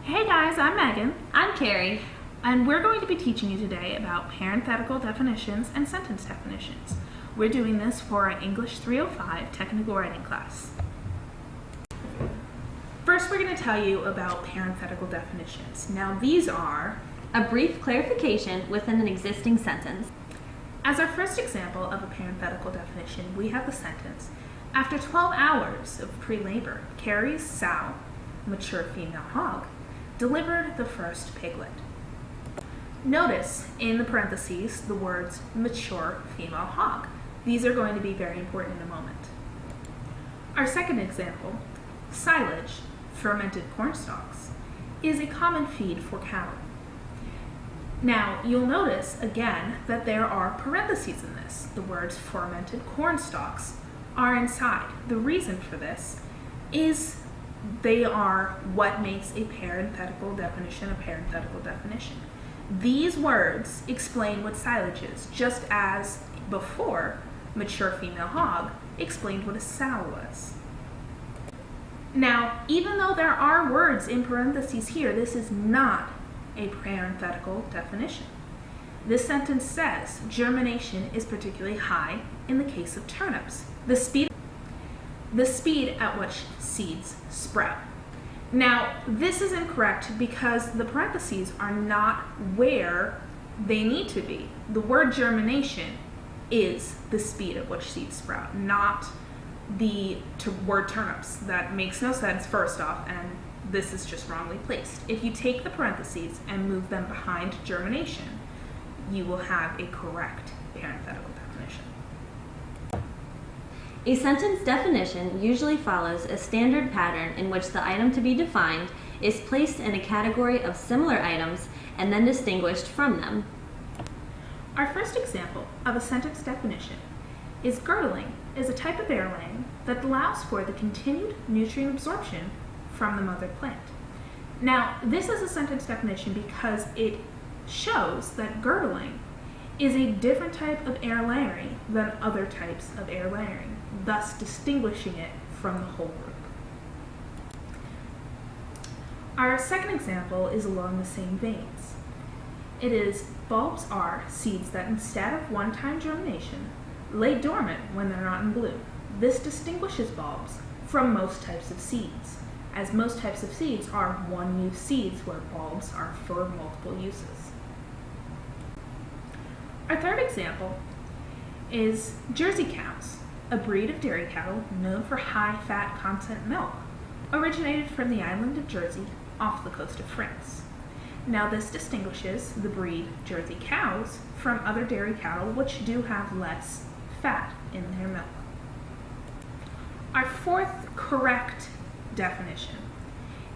Hey guys, I'm Megan, I'm Carrie. and we're going to be teaching you today about parenthetical definitions and sentence definitions. We're doing this for our English 305 technical writing class. First, we're going to tell you about parenthetical definitions. Now, these are, A brief clarification within an existing sentence. as our first example of a parenthetical definition, we have the sentence, after 12 hours of pre-labor, Carrie's sow, mature female hog, delivered the first piglet. Notice in the parentheses the words mature female hog. These are going to be very important in a moment. Our second example, silage, fermented corn stalks, is a common feed for cattle. Now, you'll notice again that there are parentheses in this. The words fermented corn stalks are inside. The reason for this is they are what makes a parenthetical definition a parenthetical definition. These words explain what silage is, just as before, mature female hog explained what a sow was. Now, even though there are words in parentheses here, this is not a parenthetical definition. This sentence says germination is particularly high in the case of turnips. The speed at which seeds sprout. Now, this is incorrect because the parentheses are not where they need to be. The word germination is the speed at which seeds sprout, not the word turnips. That makes no sense, first off, and this is just wrongly placed. If you take the parentheses and move them behind germination, you will have a correct parenthetical definition. A sentence definition usually follows a standard pattern in which the item to be defined is placed in a category of similar items and then distinguished from them. Our first example of a sentence definition is girdling is a type of air laying that allows for the continued nutrient absorption from the mother plant. Now, this is a sentence definition because it shows that girdling is a different type of air layering than other types of air layering, thus distinguishing it from the whole group. Our second example is along the same veins. It is bulbs are seeds that instead of one-time germination lay dormant when they're not in bloom. This distinguishes bulbs from most types of seeds, as most types of seeds are one-use seeds where bulbs are for multiple uses. Our third example is Jersey cows, a breed of dairy cattle known for high fat content milk, originated from the island of Jersey off the coast of France. Now, this distinguishes the breed Jersey cows from other dairy cattle which do have less fat in their milk. Our fourth correct definition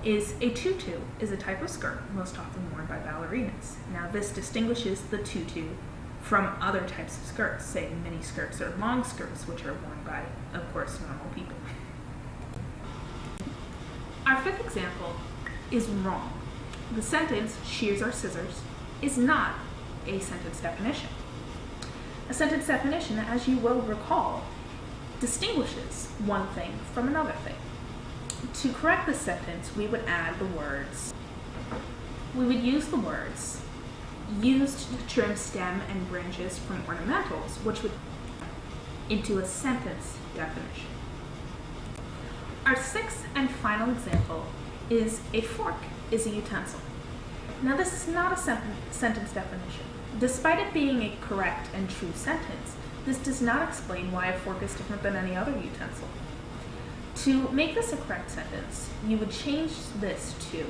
is a tutu is a type of skirt most often worn by ballerinas. Now, this distinguishes the tutu from other types of skirts, say mini skirts or long skirts, which are worn by, of course, normal people. Our fifth example is wrong. The sentence, shears are scissors, is not a sentence definition. A sentence definition, as you will recall, distinguishes one thing from another thing. To correct this sentence, we would use the words used to trim stem and branches from ornamentals, which would into a sentence definition. Our sixth and final example is a fork is a utensil. Now, this is not a sentence definition. Despite it being a correct and true sentence, this does not explain why a fork is different than any other utensil. To make this a correct sentence, you would change this to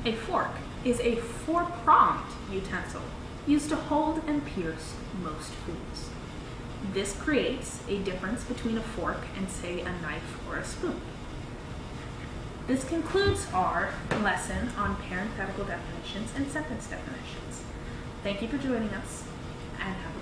a fork is a four-pronged utensil used to hold and pierce most foods. This creates a difference between a fork and, say, a knife or a spoon. This concludes our lesson on parenthetical definitions and sentence definitions. Thank you for joining us, and have